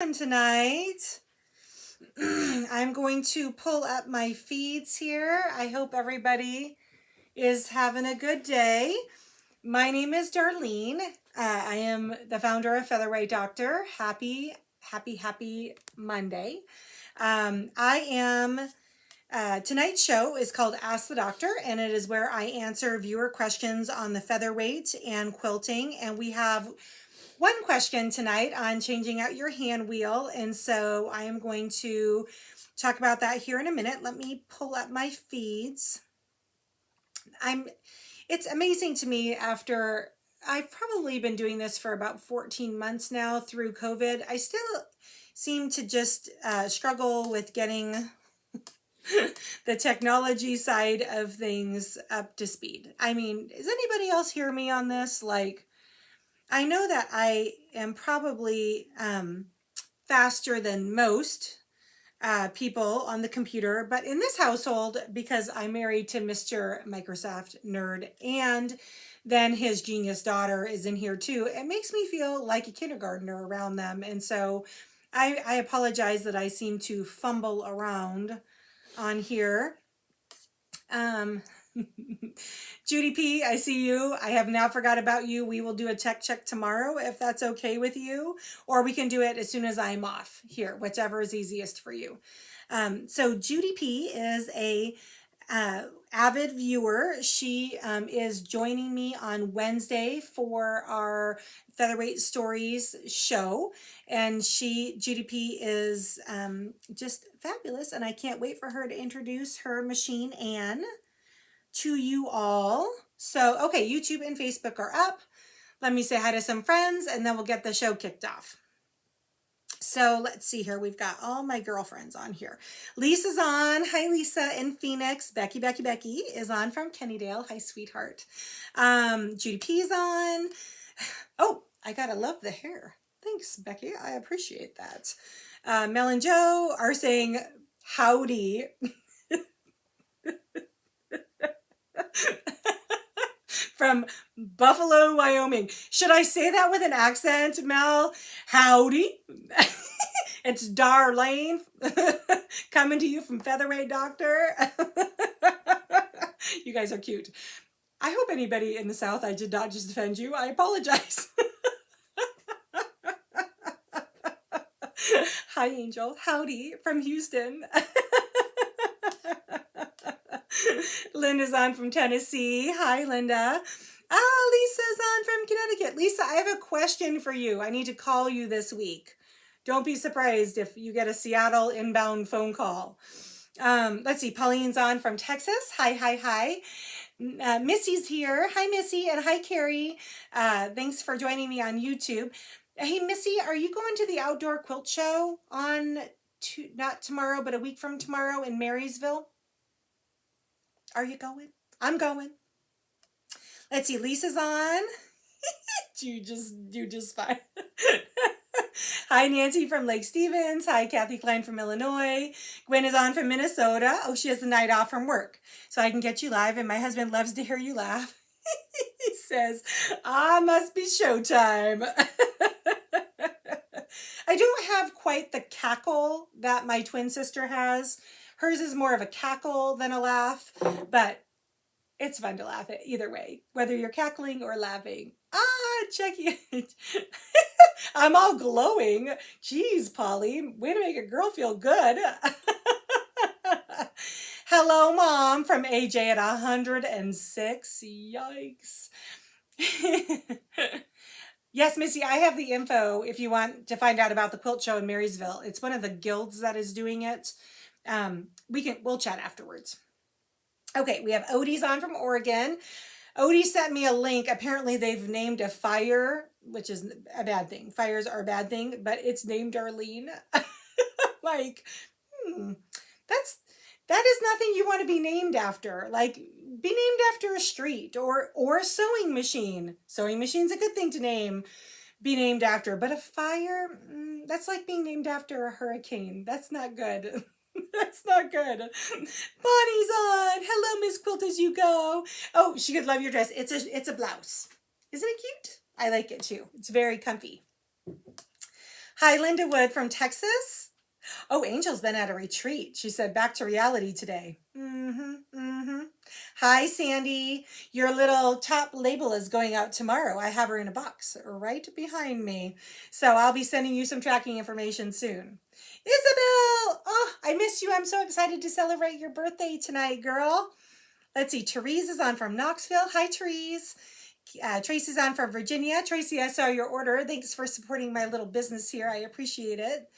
Tonight. I'm going to pull up my feeds here. I hope everybody is having a good day. My name is Darlene. I am the founder of Featherweight Doctor. Happy Monday. I am tonight's show is called Ask the Doctor, and it is where I answer viewer questions on the featherweight and quilting. And we have one question tonight on changing out your hand wheel, and so I am going to talk about that here in a minute. Let me pull up my feeds. It's amazing to me, after I've probably been doing this for about 14 months now through COVID, I still seem to just struggle with getting the technology side of things up to speed. I mean, does anybody else hear me on this? I know that I am probably faster than most people on the computer, but in this household, because I'm married to Mr. Microsoft nerd, and then his genius daughter is in here too, it makes me feel like a kindergartner around them. And so I apologize that I seem to fumble around on here. Judy P, I see you. I have now forgot about you. We will do a tech check tomorrow if that's okay with you, or we can do it as soon as I'm off here, whichever is easiest for you. So Judy P is a avid viewer. She is joining me on Wednesday for our Featherweight Stories show, and Judy P is just fabulous, and I can't wait for her to introduce her machine, Anne, to you all. So, okay, YouTube and Facebook are up. Let me say hi to some friends, and then we'll get the show kicked off. So let's see here. We've got all my girlfriends on here. Lisa's on. Hi, Lisa in Phoenix. Becky is on from Kennydale. Hi, sweetheart. Judy P's on. Oh, I gotta love the hair. Thanks, Becky. I appreciate that. Mel and Joe are saying howdy. From Buffalo, Wyoming. Should I say that with an accent, Mel? Howdy. It's Darlene coming to you from Featherweight Doctor. You guys are cute. I hope anybody in the South, I did not just offend you. I apologize. Hi, Angel. Howdy from Houston. Linda's on from Tennessee. Hi, Linda. Lisa's on from Connecticut. Lisa, I have a question for you. I need to call you this week. Don't be surprised if you get a Seattle inbound phone call. Let's see. Pauline's on from Texas. Hi. Missy's here. Hi, Missy, and hi, Carrie. Thanks for joining me on YouTube. Hey, Missy, are you going to the outdoor quilt show on not tomorrow, but a week from tomorrow in Marysville? Are you going? I'm going. Let's see. Lisa's on. You just fine. Hi, Nancy from Lake Stevens. Hi, Kathy Klein from Illinois. Gwen is on from Minnesota. Oh, she has the night off from work, so I can get you live, and my husband loves to hear you laugh. He says, must be showtime. I don't have quite the cackle that my twin sister has. Hers is more of a cackle than a laugh, but it's fun to laugh at either way, whether you're cackling or laughing. Check it. I'm all glowing. Jeez, Polly, way to make a girl feel good. Hello, Mom, from AJ at 106. Yikes. Yes, Missy, I have the info if you want to find out about the quilt show in Marysville. It's one of the guilds that is doing it. We'll chat afterwards. Okay, we have Odie's on from Oregon. Odie sent me a link. Apparently they've named a fire, which is a bad thing. Fires are a bad thing, but it's named Darlene. Like, that is nothing you want to be named after. Like, be named after a street or a sewing machine. Sewing machine's a good thing to be named after, but a fire, that's like being named after a hurricane. That's not good. That's not good. Bonnie's on. Hello, Miss Quilt as you go. Oh, she could love your dress. It's a blouse. Isn't it cute? I like it too. It's very comfy. Hi, Linda Wood from Texas. Oh, Angel's been at a retreat. She said, back to reality today. Hi, Sandy. Your little top label is going out tomorrow. I have her in a box right behind me. So I'll be sending you some tracking information soon. Isabel! Oh, I miss you. I'm so excited to celebrate your birthday tonight, girl. Let's see. Therese is on from Knoxville. Hi, Therese. Tracy's on from Virginia. Tracy, I saw your order. Thanks for supporting my little business here. I appreciate it.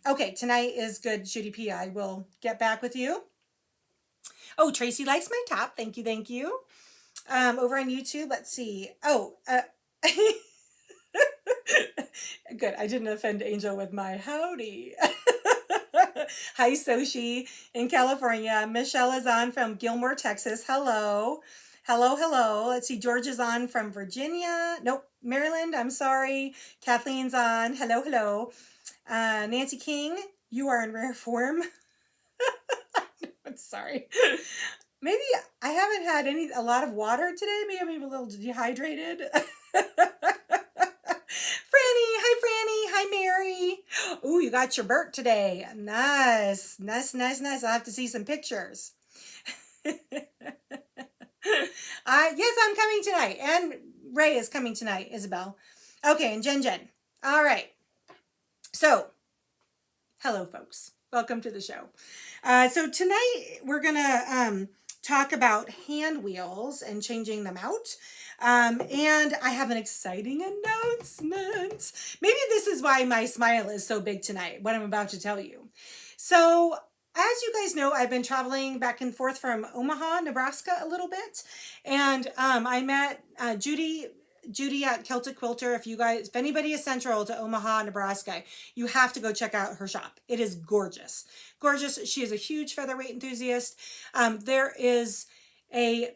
Okay, tonight is good, Judy P. I will get back with you. Oh, Tracy likes my top. Thank you, thank you. Over on YouTube, let's see. Oh, good. I didn't offend Angel with my howdy. Hi, Soshi in California. Michelle is on from Gilmore, Texas. Hello. Hello, hello. Let's see. George is on from Virginia. Nope. Maryland. I'm sorry. Kathleen's on. Hello, hello. Nancy King, you are in rare form. I'm sorry. Maybe I haven't had a lot of water today. Maybe I'm a little dehydrated. Franny, hi Franny, hi Mary. Ooh, you got your Bert today. Nice, nice, nice, nice. I'll have to see some pictures. Yes, I'm coming tonight. And Ray is coming tonight, Isabel. Okay, and Jen. All right. So, hello folks. Welcome to the show. So tonight we're going to talk about hand wheels and changing them out. And I have an exciting announcement. Maybe this is why my smile is so big tonight, what I'm about to tell you. So as you guys know, I've been traveling back and forth from Omaha, Nebraska a little bit. And I met Judy at Celtic Quilter. If anybody is central to Omaha, Nebraska, you have to go check out her shop. It is gorgeous. Gorgeous. She is a huge featherweight enthusiast. There is a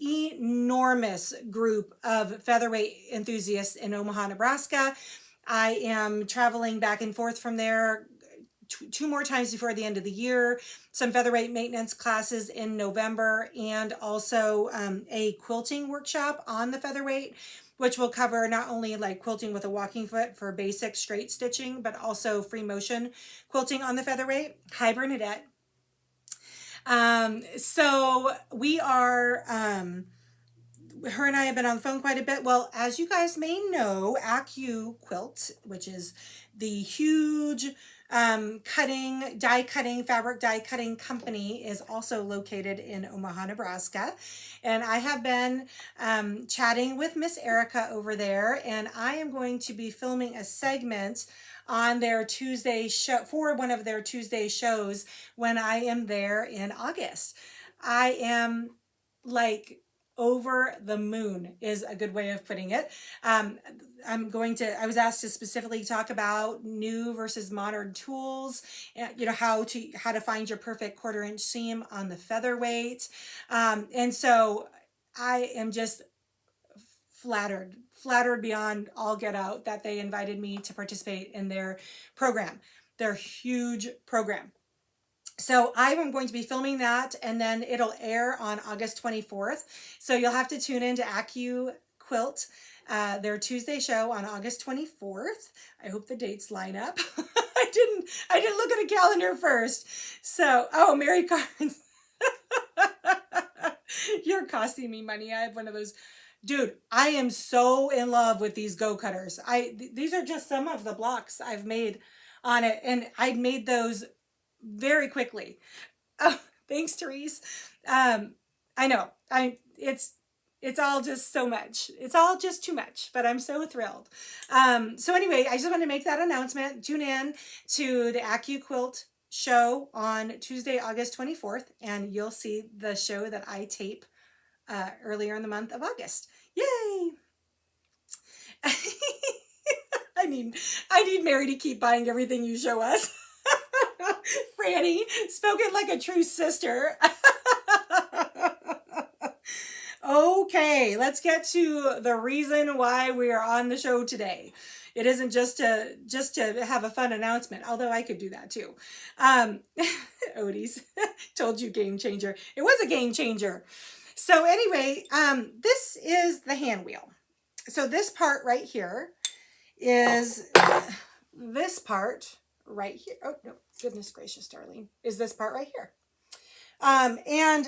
enormous group of featherweight enthusiasts in Omaha, Nebraska. I am traveling back and forth from there two more times before the end of the year, some featherweight maintenance classes in November, and also a quilting workshop on the featherweight, which will cover not only like quilting with a walking foot for basic straight stitching, but also free motion quilting on the featherweight. Hi, Bernadette. So we are, her and I have been on the phone quite a bit. Well, as you guys may know, Acu Quilt, which is the huge fabric die cutting company, is also located in Omaha, Nebraska. And I have been chatting with Miss Erica over there, and I am going to be filming a segment on their Tuesday show, for one of their Tuesday shows when I am there in August. I am like over the moon is a good way of putting it. I was asked to specifically talk about new versus modern tools, and how to find your perfect 1/4 inch seam on the featherweight. And so I am just flattered beyond all get out that they invited me to participate in their program, their huge program. So I am going to be filming that, and then it'll air on August 24th. So you'll have to tune in to Acu Quilt, their Tuesday show on August 24th. I hope the dates line up. I didn't look at a calendar first. So, oh, Mary Carnes. You're costing me money. I have one of those. Dude, I am so in love with these Go Cutters. These are just some of the blocks I've made on it, and I made those very quickly. Oh, thanks, Therese. I know. It's all just so much. It's all just too much, but I'm so thrilled. So anyway, I just want to make that announcement. Tune in to the Acu Quilt show on Tuesday, August 24th, and you'll see the show that I tape earlier in the month of August. Yay! I need Mary to keep buying everything you show us. Franny, spoken like a true sister. Okay, let's get to the reason why we are on the show today. It isn't just to have a fun announcement, although I could do that too. Odie's told you game changer. It was a game changer. So anyway, this is the hand wheel. So this part right here is this part right here. Oh, no, goodness gracious, darling. Is this part right here. And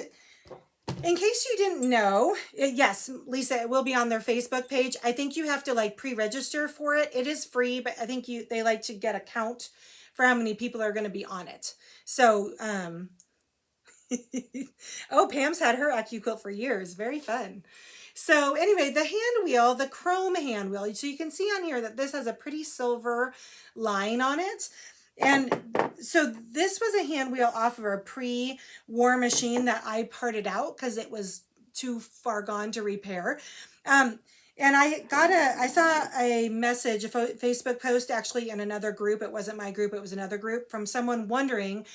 in case you didn't know, yes, Lisa, it will be on their Facebook page. I think you have to like pre-register for it. It is free, but I think they like to get a count for how many people are going to be on it. So, oh, Pam's had her AccuQuilt for years. Very fun. So anyway, the hand wheel, the chrome hand wheel. So you can see on here that this has a pretty silver line on it. And so this was a hand wheel off of a pre-war machine that I parted out because it was too far gone to repair. And I saw a message, a Facebook post actually in another group. It wasn't my group, it was another group, from someone wondering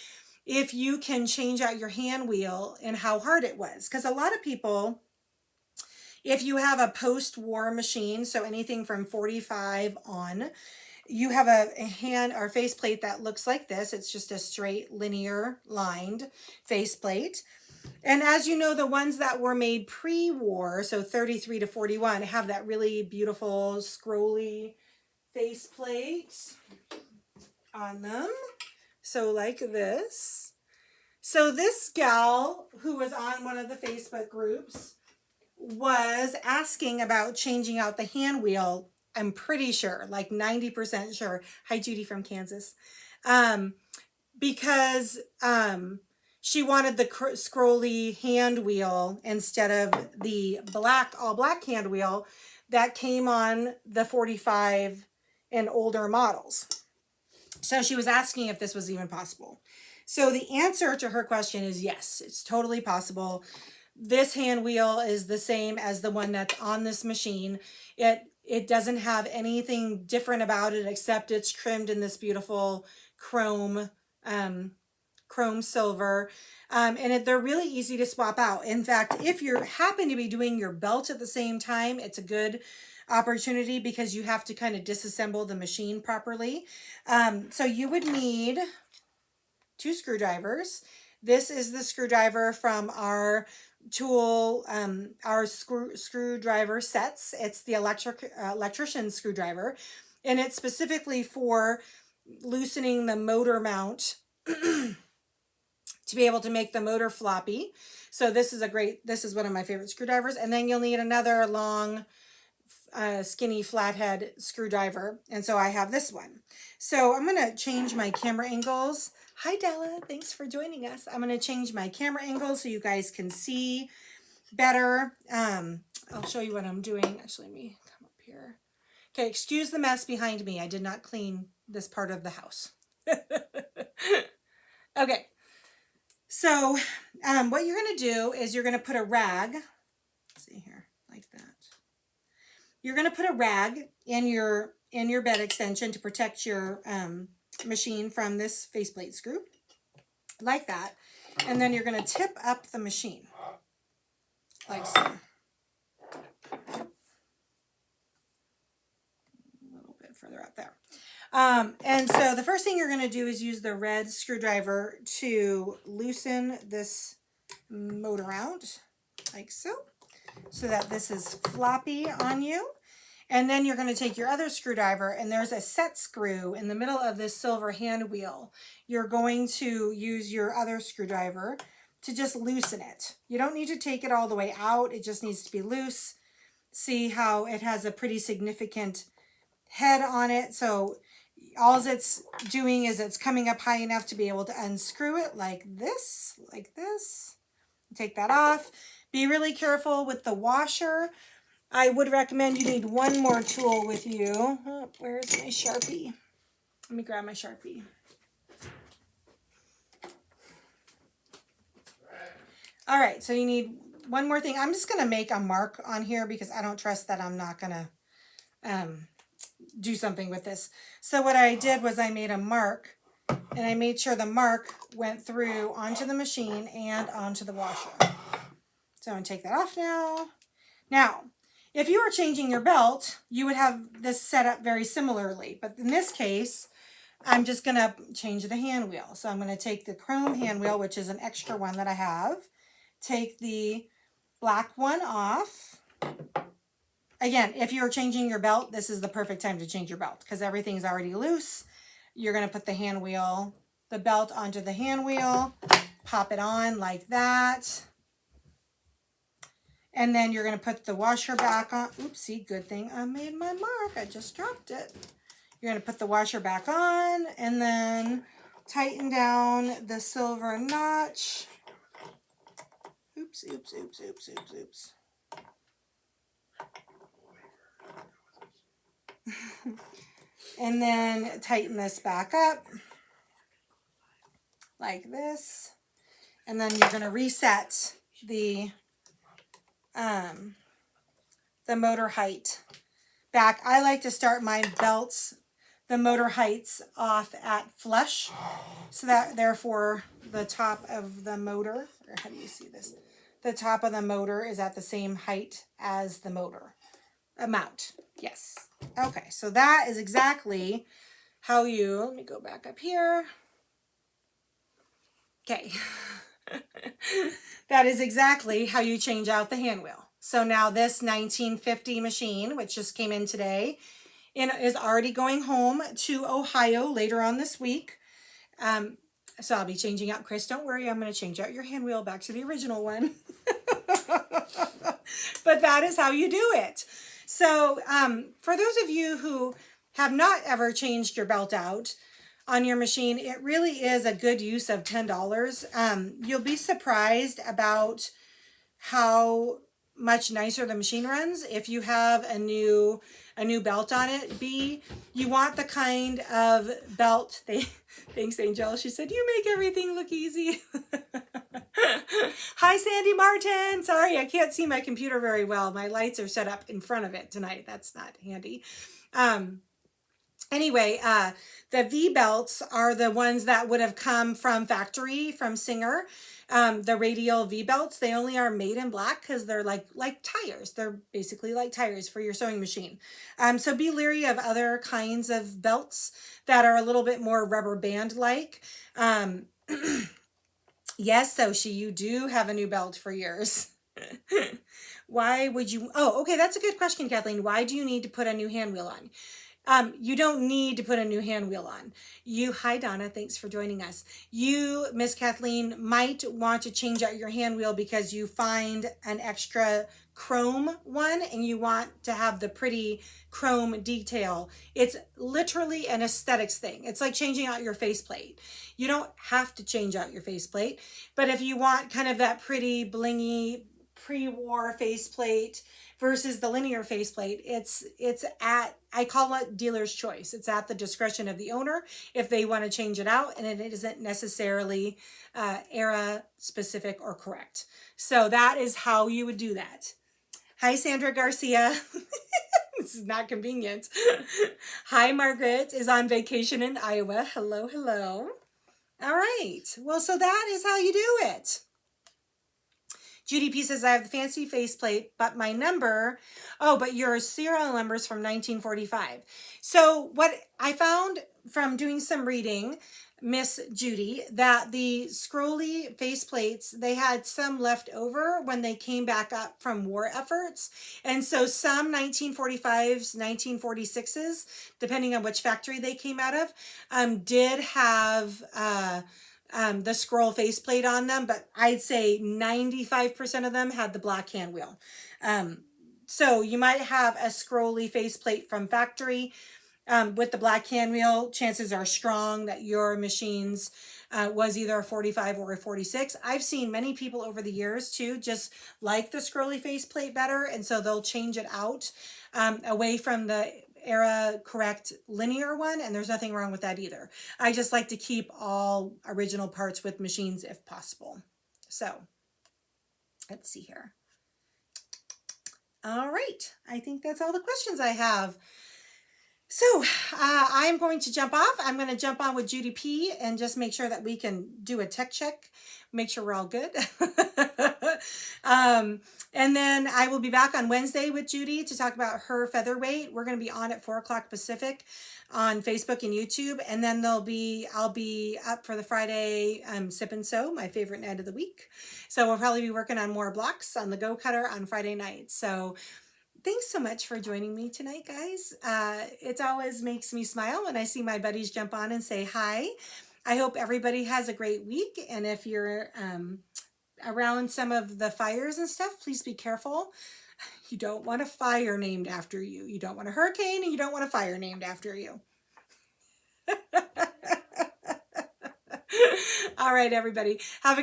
if you can change out your hand wheel and how hard it was. Because a lot of people, if you have a post-war machine, so anything from 45 on, you have a hand or faceplate that looks like this. It's just a straight linear lined faceplate. And as you know, the ones that were made pre-war, so 33 to 41, have that really beautiful scrolly faceplate on them. So like this. So this gal who was on one of the Facebook groups was asking about changing out the hand wheel. I'm pretty sure, like 90% sure. Hi, Judy from Kansas. Because she wanted the scrolly hand wheel instead of the all black hand wheel that came on the 45 and older models. So she was asking if this was even possible. So the answer to her question is yes, it's totally possible. This hand wheel is the same as the one that's on this machine. It doesn't have anything different about it except it's trimmed in this beautiful chrome silver. And they're really easy to swap out. In fact, if you happen to be doing your belt at the same time, it's a good opportunity because you have to kind of disassemble the machine properly. So you would need 2 screwdrivers. This is the screwdriver from our tool, our screwdriver sets. It's the electrician screwdriver, and it's specifically for loosening the motor mount to be able to make the motor floppy. So this is one of my favorite screwdrivers. And then you'll need another long, skinny flathead screwdriver. And so I have this one. So I'm going to change my camera angles. Hi, Della. Thanks for joining us. I'm going to change my camera angle so you guys can see better. I'll show you what I'm doing. Actually, let me come up here. Okay, excuse the mess behind me. I did not clean this part of the house. Okay. So what you're going to do is you're going to put a rag, let's see here, like that. You're going to put a rag in your bed extension to protect your machine from this faceplate screw, like that. And then you're going to tip up the machine, like so. A little bit further up there. And so the first thing you're going to do is use the red screwdriver to loosen this motor out, like so that this is floppy on you. And then you're going to take your other screwdriver, and there's a set screw in the middle of this silver hand wheel. You're going to use your other screwdriver to just loosen it. You don't need to take it all the way out. It just needs to be loose. See how it has a pretty significant head on it. So all it's doing is it's coming up high enough to be able to unscrew it like this, Take that off. Be really careful with the washer. I would recommend you need one more tool with you. Oh, where's my Sharpie? Let me grab my Sharpie. All right, so you need one more thing. I'm just going to make a mark on here because I don't trust that I'm not going to do something with this. So what I did was I made a mark, and I made sure the mark went through onto the machine and onto the washer. So I'm going to take that off now. Now, if you were changing your belt, you would have this set up very similarly. But in this case, I'm just going to change the hand wheel. So I'm going to take the chrome hand wheel, which is an extra one that I have. Take the black one off. Again, if you're changing your belt, this is the perfect time to change your belt because everything's already loose. You're going to put the belt onto the hand wheel, pop it on like that. And then you're going to put the washer back on. Oopsie, good thing I made my mark. I just dropped it. You're going to put the washer back on and then tighten down the silver notch. Oops, oops, oops, oops, oops, oops. And then tighten this back up like this. And then you're going to reset the motor height back. I like to start my belts, the motor heights off at flush. So that therefore the top of the motor, or how do you see this? The top of the motor is at the same height as the motor. Mount. Yes. Okay, so that is exactly how you, let me go back up here. Okay. That is exactly how you change out the hand wheel. So now this 1950 machine, which just came in today, is already going home to Ohio later on this week. So I'll be changing out, Chris, don't worry, I'm going to change out your hand wheel back to the original one. But that is how you do it. So for those of you who have not ever changed your belt out on your machine, it really is a good use of $10. You'll be surprised about how much nicer the machine runs if you have a new belt on it. You want the kind of belt thanks Angel, she said you make everything look easy. Hi Sandy Martin, sorry I can't see my computer very well, my lights are set up in front of it tonight, that's not handy. Anyway, the V belts are the ones that would have come from factory, from Singer. The radial V belts, they only are made in black because they're like tires. They're basically like tires for your sewing machine. So be leery of other kinds of belts that are a little bit more rubber band like. Yes, Soshi, you do have a new belt for yours. Why would you? Oh, okay, that's a good question, Kathleen. Why do you need to put a new hand wheel on? You don't need to put a new hand wheel on. Hi Donna, thanks for joining us. You, Miss Kathleen, might want to change out your hand wheel because you find an extra chrome one and you want to have the pretty chrome detail. It's literally an aesthetics thing. It's like changing out your faceplate. You don't have to change out your faceplate, but if you want kind of that pretty blingy pre-war faceplate versus the linear faceplate, I call it dealer's choice. It's at the discretion of the owner if they want to change it out, and it isn't necessarily era specific or correct. So that is how you would do that. Hi, Sandra Garcia. This is not convenient. Hi, Margaret is on vacation in Iowa. Hello, hello. All right. Well, so that is how you do it. Judy P says, I have the fancy faceplate, but your serial number's from 1945. So what I found from doing some reading, Miss Judy, that the scrolly faceplates, they had some left over when they came back up from war efforts. And so some 1945s, 1946s, depending on which factory they came out of, did have the scroll faceplate on them, but I'd say 95% of them had the black hand wheel. So you might have a scrolly faceplate from factory with the black hand wheel. Chances are strong that your machine's was either a 45 or a 46. I've seen many people over the years too just like the scrolly faceplate better, and so they'll change it out away from the era correct linear one, and there's nothing wrong with that either. I just like to keep all original parts with machines if possible. So let's see here. All right, I think that's all the questions I have. So I'm going to jump off. I'm going to jump on with Judy P and just make sure that we can do a tech check, make sure we're all good. And then I will be back on Wednesday with Judy to talk about her featherweight. We're going to be on at 4 o'clock Pacific on Facebook and YouTube. And then I'll be up for the Friday Sip and Sew, my favorite night of the week. So we'll probably be working on more blocks on the Go Cutter on Friday night. So thanks so much for joining me tonight, guys. It always makes me smile when I see my buddies jump on and say hi. I hope everybody has a great week. And if you're around some of the fires and stuff, please be careful. You don't want a fire named after you. You don't want a hurricane, and you don't want a fire named after you. All right, everybody. Have a